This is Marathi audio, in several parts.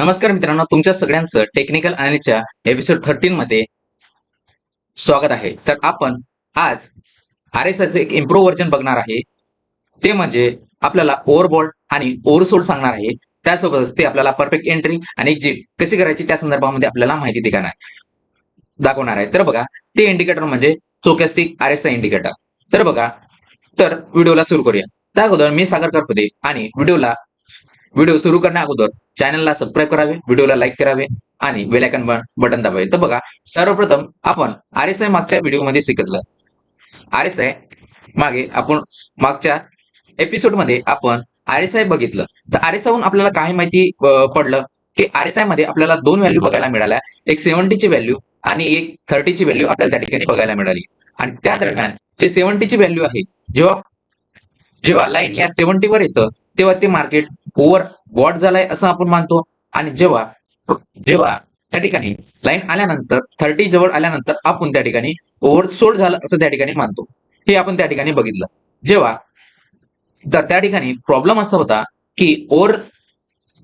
नमस्कार मित्रांनो, तुमच्या सगळ्यांचं टेक्निकल अनालिसच्या एपिसोड 13 मध्ये स्वागत आहे. तर आपण आज RSIचं एक इम्प्रूव्ह व्हर्जन बघणार आहे. ते म्हणजे आपल्याला ओव्हरबॉल्ड आणि ओव्हरसोल्ड सांगणार आहे. त्यासोबतच ते आपल्याला परफेक्ट एंट्री आणि एक्झिट कशी करायची त्या संदर्भामध्ये आपल्याला माहिती दाखवणार आहे. तर बघा, ते इंडिकेटर म्हणजे स्टोकॅस्टिक RSI इंडिकेटर. तर बघा, तर व्हिडिओला सुरू करूया. त्या अगोदर मी सागर करपदे आणि व्हिडिओ सुरू करण्या अगोदर चॅनलला सबस्क्राईब करावे, व्हिडिओला लाईक करावे आणि बेल आयकॉन बटन दाबावे. तर बघा, सर्वप्रथम आपण RSI मागच्या व्हिडिओमध्ये शिकलं. RSI मागे आपण मागच्या एपिसोडमध्ये आपण RSI बघितलं. तर RSI हून आपल्याला काय माहिती पडलं की RSI मध्ये आपल्याला दोन व्हॅल्यू बघायला मिळाल्या. एक 70 ची व्हॅल्यू आणि एक 30 ची व्हॅल्यू आपल्याला त्या ठिकाणी बघायला मिळाली. आणि त्या दरम्यान जे 70 ची व्हॅल्यू आहे, जेव्हा जेव्हा लाईन या 70 वर येतं तेव्हा ते मार्केट ओव्हर बॉट झालंय असं आपण मानतो. आणि जेव्हा जेव्हा त्या ठिकाणी लाईन आल्यानंतर 30 जवळ आल्यानंतर आपण त्या ठिकाणी ओव्हर सोल्ड झालं असं त्या ठिकाणी मानतो. हे आपण त्या ठिकाणी बघितलं. जेव्हा तर त्या ठिकाणी प्रॉब्लेम असा होता की ओव्हर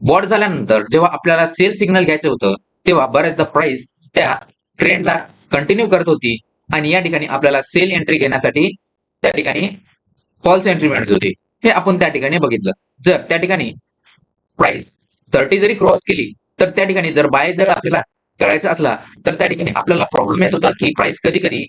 बॉट झाल्यानंतर जेव्हा आपल्याला सेल सिग्नल घ्यायचं होतं तेव्हा बऱ्याचदा प्राइस त्या ट्रेंडला कंटिन्यू करत होती आणि या ठिकाणी आपल्याला सेल एंट्री घेण्यासाठी त्या ठिकाणी फॉल्स एंट्री मिळत होती. हे आपण त्या ठिकाणी बघितलं. जर त्या ठिकाणी प्राइस 30 जरी क्रॉस केली तर त्या ठिकाणी जर बाय जर आपल्याला करायचा असला तर त्या ठिकाणी आपल्याला प्रॉब्लेम येत होता की प्राइस कधी कधी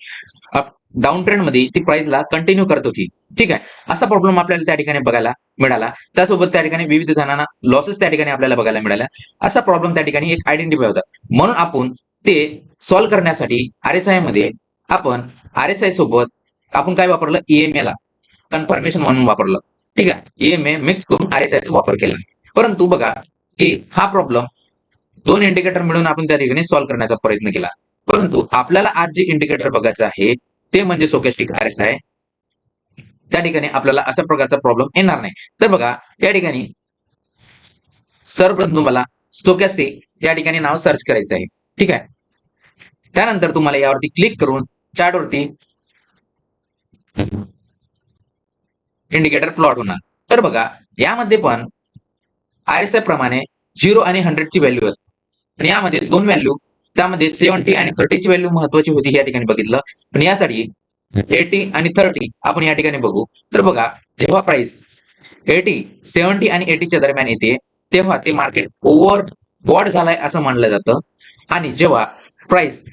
डाऊन ट्रेंड मध्ये ती प्राइसला कंटिन्यू करत होती. ठीक आहे, असा प्रॉब्लेम आपल्याला त्या ठिकाणी बघायला मिळाला. त्यासोबत त्या ठिकाणी विविध जणांना लॉसेस त्या ठिकाणी आपल्याला बघायला मिळाला. असा प्रॉब्लेम त्या ठिकाणी एक आयडेंटिफाय होता. म्हणून आपण ते सॉल्व्ह करण्यासाठी RSI मध्ये आपण RSI सोबत आपण काय वापरलं, EMA ला कन्फर्मेशन म्हणून वापरलं. ठीक आहे, EMA मिक्स करून RSI चा वापर केला. परंतु बघा, की हा प्रॉब्लेम दोन इंडिकेटर मिळून आपण त्या ठिकाणी सॉल्व्ह करण्याचा प्रयत्न केला. परंतु आपल्याला आज जे इंडिकेटर बघायचं आहे ते म्हणजे स्टोकॅस्टिक RSI. त्या ठिकाणी आपल्याला अशा प्रकारचा प्रॉब्लेम येणार नाही. तर बघा, या ठिकाणी सर्वप्रथम तुम्हाला स्टोकॅस्टिक या ठिकाणी नाव सर्च करायचं आहे. ठीक आहे, त्यानंतर तुम्हाला यावरती क्लिक करून चार्टवरती इंडिकेटर प्लॉट होणार. तर बघा, यामध्ये पण RSI प्रमाणे 0 आणि 100 ची व्हॅल्यू असते. आणि यामध्ये दोन व्हॅल्यू, त्यामध्ये 70 आणि 30 ची व्हॅल्यू महत्वाची होती या ठिकाणी बघितलं. पण यासाठी 80 आणि 30 आपण या ठिकाणी बघू. तर बघा, जेव्हा प्राइस 70 आणि 80 च्या दरम्यान येते तेव्हा ते मार्केट ओव्हर बॉट झालाय असं मानलं जातं. आणि जेव्हा प्राइस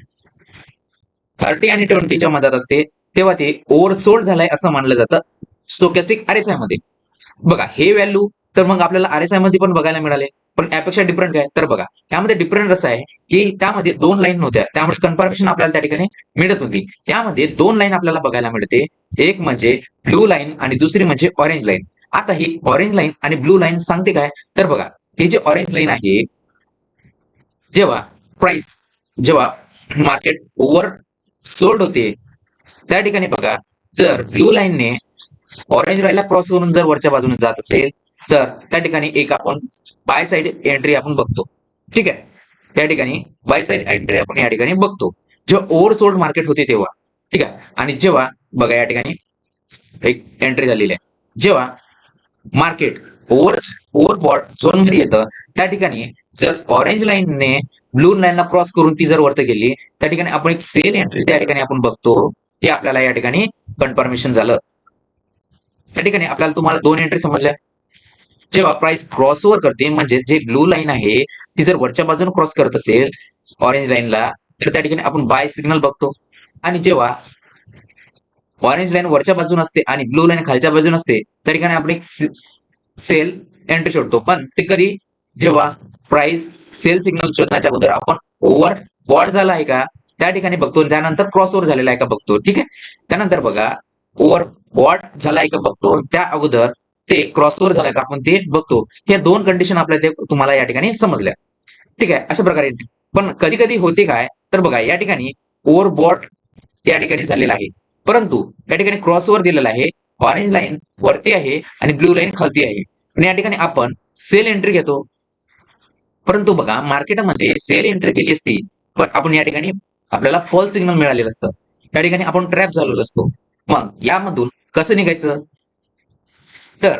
30 आणि 20 च्या मधात असते तेव्हा ते ओव्हरसोल्ड झालाय असं मानलं जातं स्टोकॅस्टिक RSI मध्ये. बघा, हे व्हॅल्यू तर मग आपल्याला RSI मध्ये पण बघायला मिळाले. पण यापेक्षा डिफरंट काय, तर बघा, यामध्ये डिफरंट असं आहे की त्यामध्ये दोन लाईन नव्हत्या, त्यामुळे कन्फर्मेशन आपल्याला त्या ठिकाणी मिळत होती. यामध्ये दोन लाईन आपल्याला बघायला मिळते. एक म्हणजे ब्लू लाईन आणि दुसरी म्हणजे ऑरेंज लाईन. आता ही ऑरेंज लाईन आणि ब्लू लाईन सांगते काय, तर बघा, हे जे ऑरेंज लाईन आहे, जेव्हा प्राइस जेव्हा मार्केट ओव्हर सोल्ड होते त्या ठिकाणी बघा, जर ब्लू लाईनने ऑरेंज लाईनला क्रॉस करून जर वरच्या बाजूने जात असेल तर त्या ठिकाणी एक आपण बाय साइड एंट्री आपण बघतो. ठीक आहे, त्या ठिकाणी बाय साइड एंट्री आपण या ठिकाणी बघतो जेव्हा ओव्हरसोल्ड मार्केट होते तेव्हा. ठीक आहे, आणि जेव्हा बघा या ठिकाणी एक एंट्री झालेली आहे, जेव्हा मार्केट ओव्हरबॉट झोन मध्ये येतं त्या ठिकाणी जर ऑरेंज लाईनने ब्लू लाईनला क्रॉस करून ती जर वरती गेली त्या ठिकाणी आपण एक सेल एंट्री त्या ठिकाणी आपण बघतो. हे आपल्याला या ठिकाणी कन्फर्मेशन झालं. या ठिकाणी आपल्याला तुम्हाला दोन एंट्री समजल्या. जेव्हा प्राइस क्रॉसओव्हर करते म्हणजे जे ब्लू लाईन आहे ती जर वरच्या बाजूने क्रॉस करत असेल ऑरेंज लाईनला तर त्या ठिकाणी आपण बाय सिग्नल बघतो. आणि जेव्हा ऑरेंज लाईन वरच्या बाजूने असते आणि ब्लू लाईन खालच्या बाजूने असते त्या ठिकाणी आपण एक सेल एंट्री शोधतो. पण ते कधी, जेव्हा प्राइस सेल सिग्नल शोधण्याच्या अगोदर आपण ओव्हर बॉट झाला आहे का त्या ठिकाणी बघतो, त्यानंतर क्रॉसओव्हर झालेला आहे का बघतो. ठीक आहे, त्यानंतर बघा, ओव्हर बॉट झालाय का बघतो, त्या अगोदर ते क्रॉसओव्हर झालाय का आपण ते बघतो. हे दोन कंडिशन आपल्याला तुम्हाला या ठिकाणी समजल्या. ठीक आहे, अशा प्रकारे. पण कधी कधी होते काय, तर बघा, या ठिकाणी ओव्हरबॉट या ठिकाणी झालेला आहे, परंतु या ठिकाणी क्रॉसओव्हर दिलेला आहे. ऑरेंज लाईन वरती आहे आणि ब्लू लाईन खालती आहे. आणि या ठिकाणी आपण सेल एंट्री घेतो. परंतु बघा, मार्केटमध्ये सेल एंट्री केली असती पण आपण या ठिकाणी आपल्याला फॉल्स सिग्नल मिळालेलं असतं. या ठिकाणी आपण ट्रॅप झालेलो असतो. मग यामधून कसं निघायचं, तर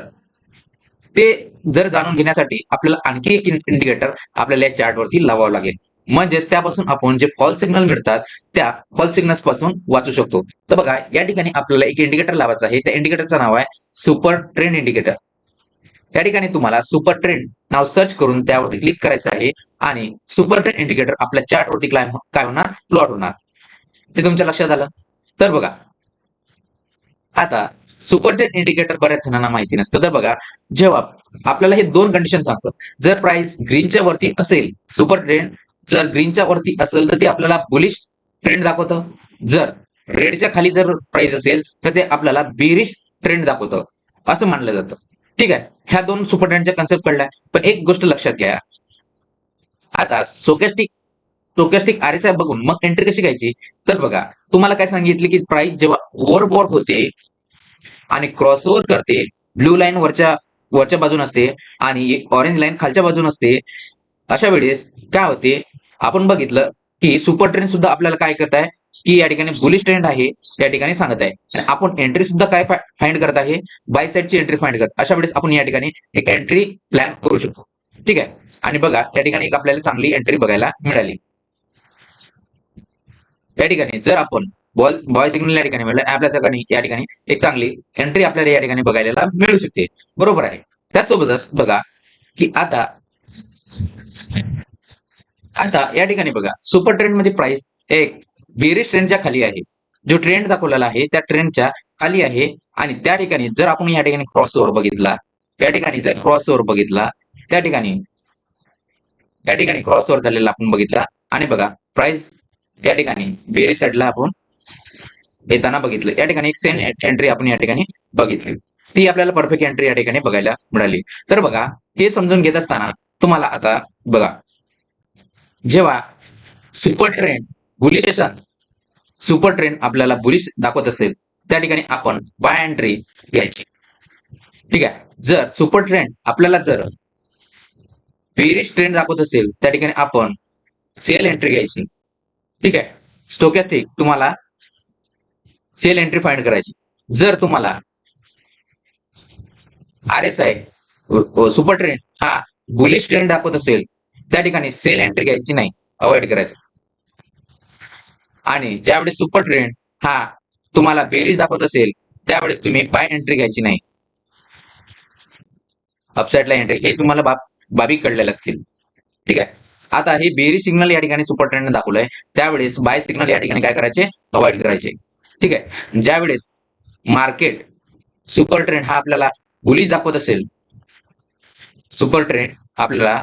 ते जर जाणून घेण्यासाठी आपल्याला आणखी एक इंडिकेटर आपल्याला या चार्टवरती लावावं लागेल. म्हणजेच त्यापासून आपण जे फॉल्स सिग्नल मिळतात त्या फॉल्स सिग्नल्स पासून वाचू शकतो. तर बघा या ठिकाणी आपल्याला एक इंडिकेटर लावायचं आहे. त्या इंडिकेटरचं नाव आहे सुपर ट्रेंड इंडिकेटर. या ठिकाणी तुम्हाला सुपर ट्रेंड नाव सर्च करून त्यावरती क्लिक करायचं आहे आणि सुपर ट्रेंड इंडिकेटर आपल्या चार्टवरती काय होणार, प्लॉट होणार. ते तुमच्या लक्षात आलं. तर बघा आता सुपर ट्रेंड इंडिकेटर बऱ्याच जणांना माहिती नसतं. तर बघा जेव्हा आपल्याला हे दोन कंडिशन सांगतो, जर प्राइस ग्रीनच्या वरती असेल, सुपर ट्रेंड जर ग्रीनच्या वरती असेल तर ते आपल्याला बुलिश ट्रेंड दाखवतं. जर रेडच्या खाली जर प्राइस असेल तर ते आपल्याला बेरिश ट्रेंड दाखवतं असं मानलं जातं. ठीक आहे, ह्या दोन सुपर ट्रेंडच्या कन्सेप्ट कळल्या. पण एक गोष्ट लक्षात घ्या, आता स्टोकॅस्टिक आरएसआय बघून मग एंट्री कशी घ्यायची. तर बघा तुम्हाला काय सांगितले की प्राइस जेव्हा ओव्हरबॉट होते आणि क्रॉसओव्हर करते, ब्लू लाईन वरच्या वरच्या बाजून असते आणि ऑरेंज लाईन खालच्या बाजून असते, अशा वेळेस काय होते, आपण बघितलं की सुपर ट्रेंड सुद्धा आपल्याला काय करत आहे की या ठिकाणी बुलिश ट्रेंड आहे या ठिकाणी सांगत आहे. आणि आपण एंट्री सुद्धा काय फाइंड करत आहे, बाय साईडची एंट्री फाइंड करत. अशा वेळेस आपण या ठिकाणी एक एंट्री प्लॅन करू शकतो. ठीक आहे, आणि बघा या ठिकाणी एक आपल्याला चांगली एंट्री बघायला मिळाली. या ठिकाणी जर आपण बॉय सिग्नल या ठिकाणी मिळालं, आपल्या ठिकाणी या ठिकाणी एक चांगली एंट्री आपल्याला या ठिकाणी बघायला मिळू शकते. बरोबर आहे. त्याचसोबतच बघा की आता आता या ठिकाणी बघा सुपर ट्रेंड मध्ये प्राइस एक बेरिश ट्रेंडच्या खाली आहे. जो ट्रेंड दाखवलेला आहे त्या ट्रेंडच्या खाली आहे. आणि त्या ठिकाणी जर आपण या ठिकाणी क्रॉसओव्हर बघितला, या ठिकाणी जर क्रॉसओव्हर बघितला, त्या ठिकाणी या ठिकाणी क्रॉसओव्हर झालेला आपण बघितला आणि बघा प्राइस या ठिकाणी बेरिश साईडला आपण येताना बघितलं. या ठिकाणी एक सेम एंट्री आपण या ठिकाणी बघितली, ती आपल्याला परफेक्ट एंट्री या ठिकाणी बघायला मिळाली. तर बघा हे समजून घेत असताना तुम्हाला आता बघा जेव्हा सुपर ट्रेंड बुलिश असेल, सुपर ट्रेंड आपल्याला बुलिश दाखवत असेल त्या ठिकाणी आपण बाय एंट्री घ्यायची. ठीक आहे, जर सुपर ट्रेंड आपल्याला जर बेरिश ट्रेंड दाखवत असेल त्या ठिकाणी आपण सेल एंट्री घ्यायची. ठीक आहे, स्टोकॅस्टिक तुम्हाला सेल एंट्री फाइंड करायची. जर तुम्हाला आरएसआय सुपर ट्रेंड हा बुलिश ट्रेंड दाखवत असेल त्या ठिकाणी सेल एंट्री घ्यायची नाही, अवॉइड करायचं. आणि ज्यावेळेस सुपर ट्रेंड हा तुम्हाला बेरीज दाखवत असेल त्यावेळेस तुम्ही बाय एंट्री घ्यायची नाही, अपसाइडला एंट्री, हे तुम्हाला बाबी कळलेल्या असतील. ठीक आहे, आता हे बेरी सिग्नल या ठिकाणी सुपर ट्रेंड दाखवलंय त्यावेळेस बाय सिग्नल या ठिकाणी काय करायचे, अवॉइड करायचे. ठीक आहे, ज्यावेळेस मार्केट सुपर ट्रेंड हा आपल्याला बुलिश दाखवत असेल, सुपर ट्रेंड आपल्याला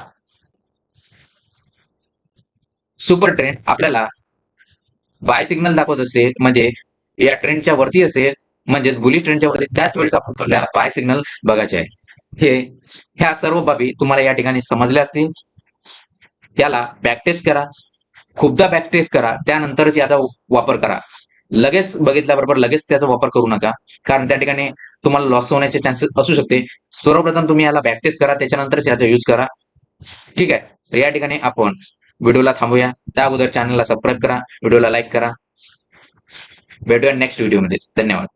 बाय सिग्नल दाखवत असेल म्हणजे या ट्रेंडच्या वरती असेल, म्हणजेच बुलिश ट्रेंडच्या वरती, त्याच वेळेस आपल्याला बाय सिग्नल बघायचे आहे. ह्या सर्व बाबी तुम्हाला या ठिकाणी समजल्या असतील. याला बॅकटेस्ट करा, खूपदा बॅकटेस्ट करा, त्यानंतरच याचा वापर करा. लगेच बघितल्याबरोबर लगेच त्याचा वापर करू नका, कारण त्या ठिकाणी तुम्हाला लॉस होण्याचे चान्सेस असू शकते. सर्वप्रथम तुम्ही याला बॅकटेस्ट करा, त्याच्यानंतरच याचा यूज करा. ठीक आहे, तर या ठिकाणी आपण व्हिडिओला थांबूया. त्या अगोदर चॅनलला सबस्क्राईब करा, व्हिडिओला लाईक करा. भेटूया नेक्स्ट व्हिडिओमध्ये. धन्यवाद.